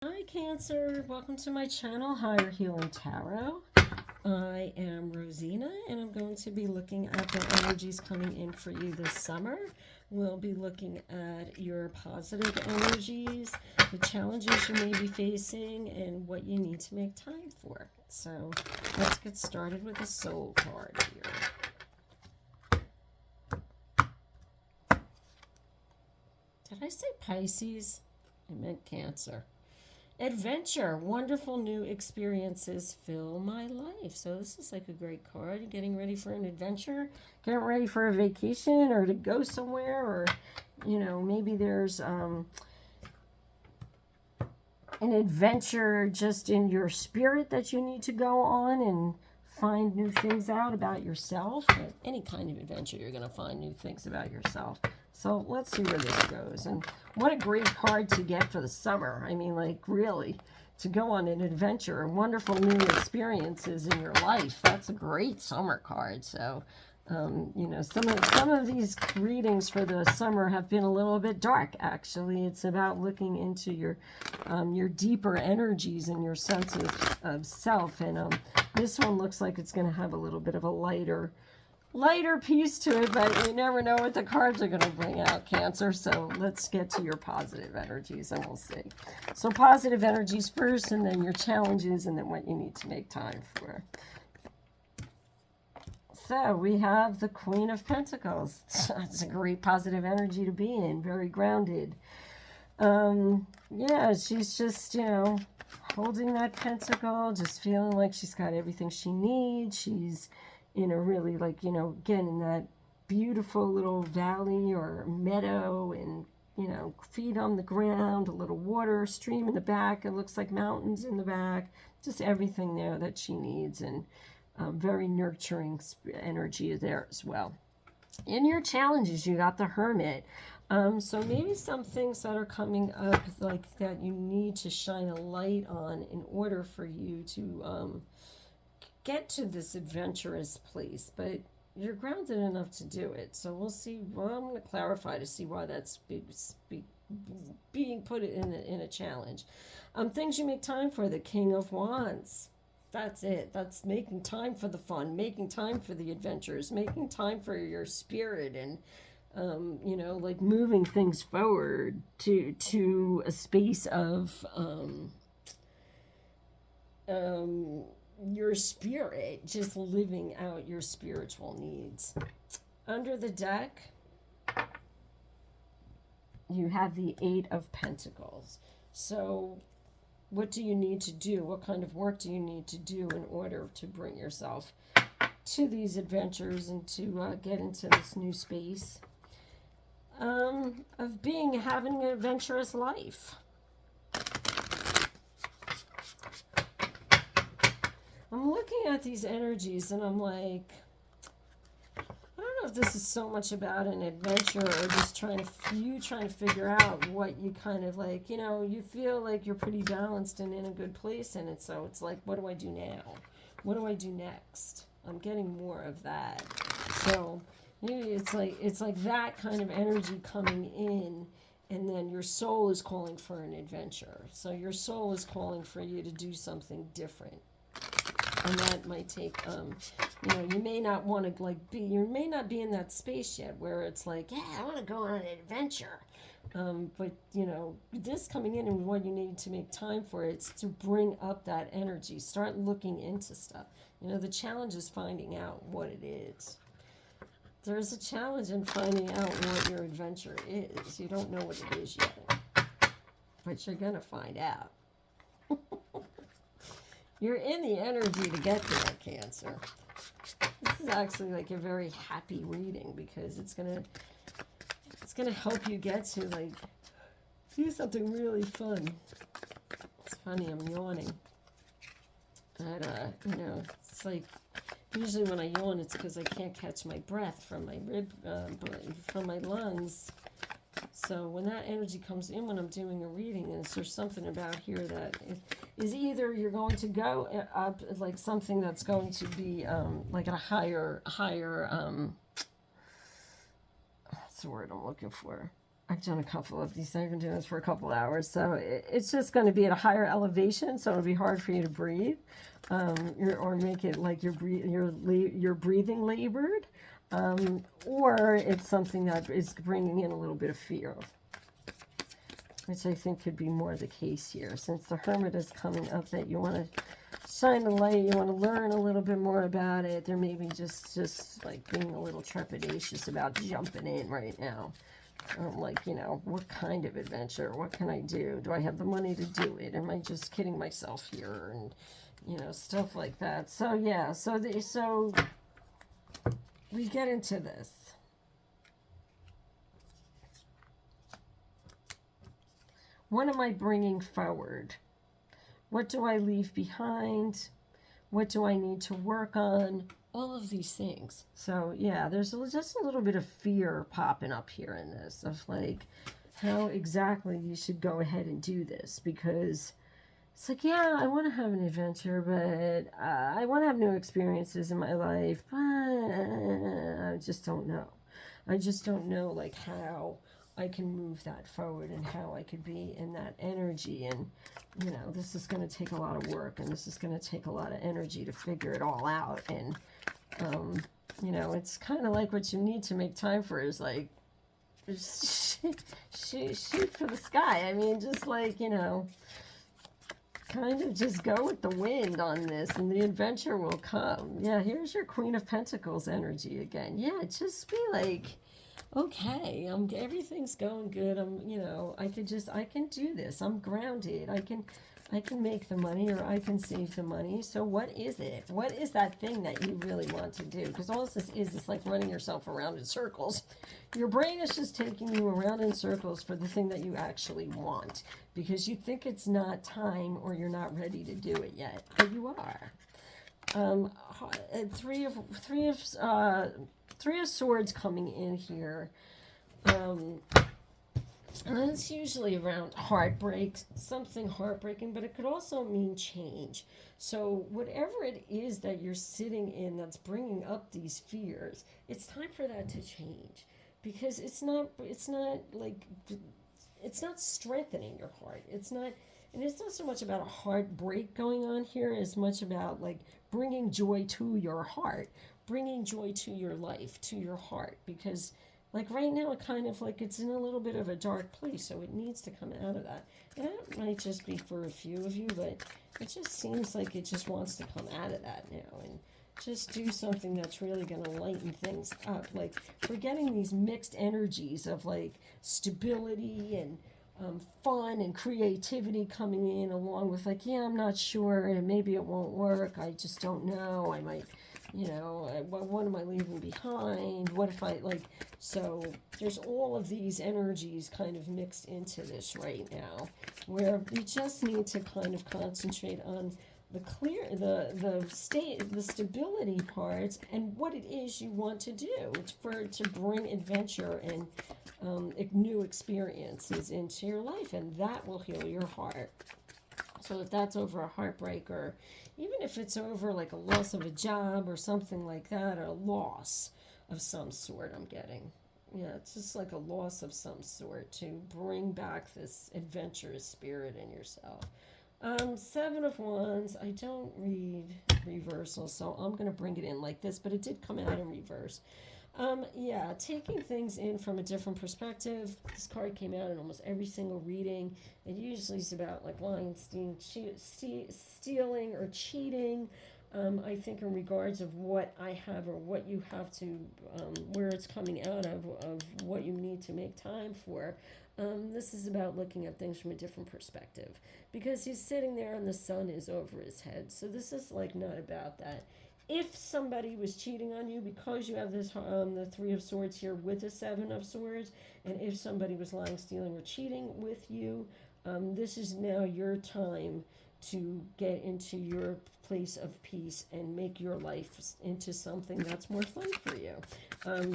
Hi Cancer, welcome to my channel, Higher Healing Tarot. I am Rosina and I'm going to be looking at the energies coming in for you this summer. We'll be looking at your positive energies, the challenges you may be facing, and what you need to make time for. So let's get started with the Soul card here. Did I say Pisces? I meant Cancer. Adventure, wonderful new experiences fill my life. So this is like a great card. Getting ready for an adventure, getting ready for a vacation or to go somewhere, or maybe there's an adventure just in your spirit that you need to go on and find new things out about yourself. But any kind of adventure, you're going to find new things about yourself. So let's see where this goes. And what a great card to get for the summer. I mean, like, really, to go on an adventure and wonderful new experiences in your life. That's a great summer card. So, some of these readings for the summer have been a little bit dark, actually. It's about looking into your deeper energies and your sense of self. And this one looks like it's going to have a little bit of a lighter piece to it, but you never know what the cards are going to bring out, Cancer. So let's get to your positive energies and we'll see. So positive energies first, and then your challenges, and then what you need to make time for. So we have the Queen of Pentacles. It's a great positive energy to be in, very grounded. Yeah, she's just, holding that pentacle, just feeling like she's got everything she needs. She's in a really, again, in that beautiful little valley or meadow, and, feet on the ground, a little water stream in the back. It looks like mountains in the back, just everything there that she needs, and very nurturing energy there as well. In your challenges, you got the Hermit. So maybe some things that are coming up, like that you need to shine a light on in order for you to get to this adventurous place, but you're grounded enough to do it. So we'll see. Well, I'm going to clarify to see why that's being put in a challenge. Things you make time for, the King of Wands. That's it. That's making time for the fun, making time for the adventures, making time for your spirit, and like moving things forward to a space of your spirit, just living out your spiritual needs. Under the deck, you have the Eight of Pentacles. So what do you need to do? What kind of work do you need to do in order to bring yourself to these adventures and to get into this new space of having an adventurous life? I'm looking at these energies and I'm like, I don't know if this is so much about an adventure or just trying to figure out what you kind of like, you feel like you're pretty balanced and in a good place in it. So it's like, what do I do now? What do I do next? I'm getting more of that. So maybe it's like that kind of energy coming in, and then your soul is calling for an adventure. So your soul is calling for you to do something different. And that might take, you may not want to you may not be in that space yet where it's like, yeah, I want to go on an adventure. But, this coming in and what you need to make time for, it's to bring up that energy. Start looking into stuff. The challenge is finding out what it is. There's a challenge in finding out what your adventure is. You don't know what it is yet, but you're going to find out. You're in the energy to get there, Cancer. This is actually like a very happy reading because it's gonna help you get to do something really fun. It's funny, I'm yawning. But it's like usually when I yawn, it's because I can't catch my breath from my from my lungs. So when that energy comes in when I'm doing a reading, there's something about here that is either you're going to go up like something that's going to be like a higher what's the word I'm looking for? I've done a couple of these. I've been doing this for a couple of hours, so it's just going to be at a higher elevation, so it'll be hard for you to breathe, or make it like you're breathing labored, or it's something that is bringing in a little bit of fear, which I think could be more the case here, since the Hermit is coming up, that you want to shine the light, you want to learn a little bit more about it. There may be just like being a little trepidatious about jumping in right now. Like, you know, what kind of adventure? What can I do? Do I have the money to do it? Am I just kidding myself here? And, you know, stuff like that. So, yeah, so we get into this. What am I bringing forward? What do I leave behind? What do I need to work on? All of these things. So, yeah, there's just a little bit of fear popping up here in this, of like how exactly you should go ahead and do this, because it's like, yeah, I want to have an adventure, but I want to have new experiences in my life, but I just don't know. I just don't know, like, how I can move that forward and how I could be in that energy. And, you know, this is going to take a lot of work, and this is going to take a lot of energy to figure it all out. And, you know, it's kind of like what you need to make time for is like, shoot for the sky. I mean, just like, you know, kind of just go with the wind on this, and the adventure will come. Yeah, here's your Queen of Pentacles energy again. Yeah, just be like, okay, everything's going good. You know, I can do this. I'm grounded. I can make the money, or I can save the money. So what is it? What is that thing that you really want to do? Because all this is like running yourself around in circles. Your brain is just taking you around in circles for the thing that you actually want, because you think it's not time, or you're not ready to do it yet, but you are. Three of Swords coming in here. And it's usually around heartbreak, something heartbreaking, but it could also mean change. So whatever it is that you're sitting in that's bringing up these fears, it's time for that to change, because it's not strengthening your heart. And it's not so much about a heartbreak going on here as much about like bringing joy to your heart, bringing joy to your life, to your heart, because like right now, it kind of like it's in a little bit of a dark place, so it needs to come out of that. And that might just be for a few of you, but it just seems like it just wants to come out of that now and just do something that's really going to lighten things up. Like, we're getting these mixed energies of like stability and fun and creativity coming in, along with like, yeah, I'm not sure, and maybe it won't work. I just don't know. I might, you know, what am I leaving behind? What if I, like, so there's all of these energies kind of mixed into this right now, where you just need to kind of concentrate on the stability parts and what it is you want to do to bring adventure and new experiences into your life, and that will heal your heart. So if that's over a heartbreak, or even if it's over like a loss of a job or something like that, or a loss of some sort, I'm getting. Yeah, it's just like a loss of some sort to bring back this adventurous spirit in yourself. Seven of Wands. I don't read reversal, so I'm going to bring it in like this, but it did come out in reverse. Yeah, taking things in from a different perspective. This card came out in almost every single reading. It usually is about like lying, stealing, or cheating. I think in regards of what I have or what you have to, where it's coming out of what you need to make time for. This is about looking at things from a different perspective, because he's sitting there and the sun is over his head. So this is like not about that. If somebody was cheating on you, because you have this the Three of Swords here with the Seven of Swords, and if somebody was lying, stealing, or cheating with you, this is now your time to get into your place of peace and make your life into something that's more fun for you.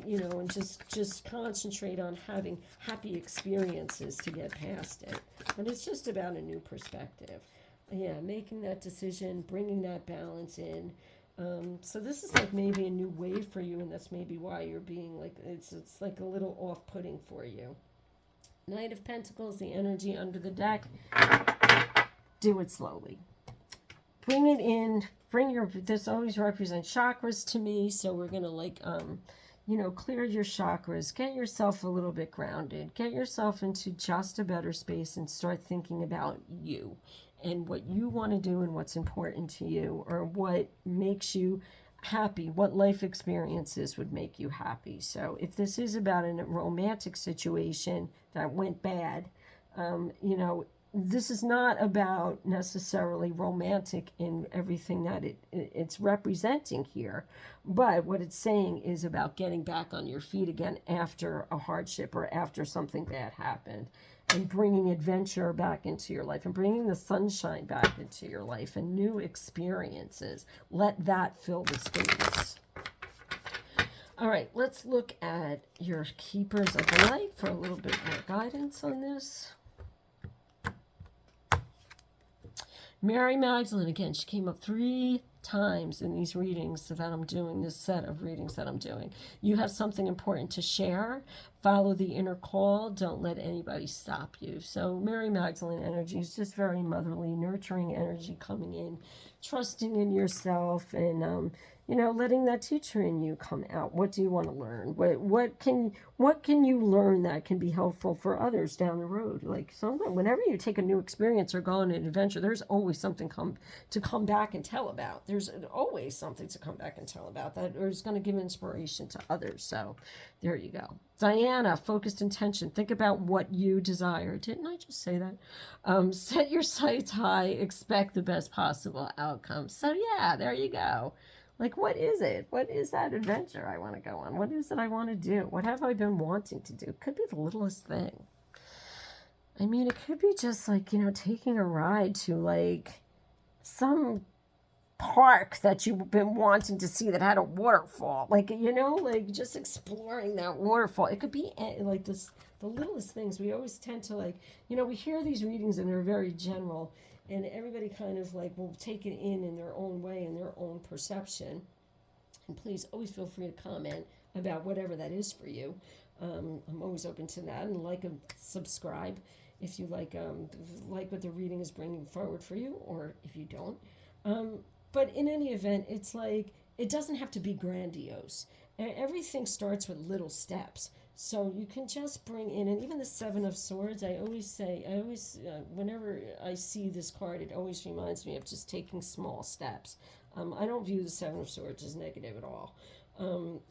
You know, and just concentrate on having happy experiences to get past it. But it's just about a new perspective. Yeah, making that decision, bringing that balance in. So this is like maybe a new wave for you, and that's maybe why you're being like, it's like a little off-putting for you. Knight of Pentacles, the energy under the deck. Do it slowly. Bring it in. This always represents chakras to me. So we're going to clear your chakras. Get yourself a little bit grounded. Get yourself into just a better space and start thinking about you and what you want to do and what's important to you, or what makes you happy, what life experiences would make you happy. So if this is about a romantic situation that went bad, this is not about necessarily romantic in everything that it's representing here, but what it's saying is about getting back on your feet again after a hardship or after something bad happened, and bringing adventure back into your life and bringing the sunshine back into your life and new experiences. Let that fill the space. All right, let's look at your keepers of the light for a little bit more guidance on this. Mary Magdalene, again, she came up 3 times in these readings that I'm doing, this set of readings that I'm doing. You have something important to share. Follow the inner call. Don't let anybody stop you. So Mary Magdalene energy is just very motherly, nurturing energy coming in, trusting in yourself, and letting that teacher in you come out. What do you want to learn? What can you learn that can be helpful for others down the road? Like, whenever you take a new experience or go on an adventure, there's always something to come back and tell about. There's always something to come back and tell about that is going to give inspiration to others. So there you go. Diana, focused intention. Think about what you desire. Didn't I just say that? Set your sights high. Expect the best possible outcome. So yeah, there you go. Like, what is it? What is that adventure I want to go on? What is it I want to do? What have I been wanting to do? It could be the littlest thing. I mean, it could be just like, taking a ride to some park that you've been wanting to see that had a waterfall. Just exploring that waterfall. It could be like this, the littlest things. We always tend to we hear these readings and they're very general. And everybody kind of will take it in their own way, in their own perception. And please always feel free to comment about whatever that is for you. I'm always open to that. And subscribe if you like what the reading is bringing forward for you, or if you don't. But in any event, it's it doesn't have to be grandiose. Everything starts with little steps. So you can just bring in, and even the Seven of Swords, whenever I see this card, it always reminds me of just taking small steps. I don't view the Seven of Swords as negative at all.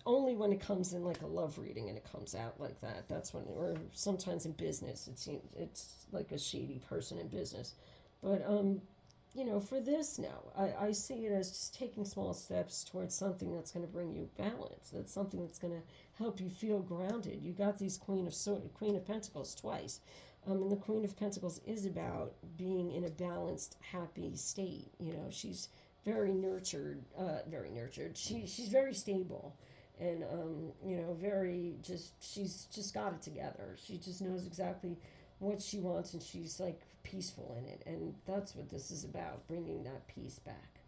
Only when it comes in a love reading and it comes out like that. That's when, or sometimes in business, it's like a shady person in business. But, for this now, I see it as just taking small steps towards something that's going to bring you balance. That's something that's going to help you feel grounded. You got these Queen of Pentacles twice. And the Queen of Pentacles is about being in a balanced, happy state. She's very nurtured. She's very stable. And, she's just got it together. She just knows exactly what she wants, and she's peaceful in it. And that's what this is about, bringing that peace back.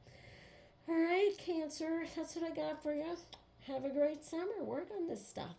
All right, Cancer, that's what I got for you. Have a great summer. Work on this stuff.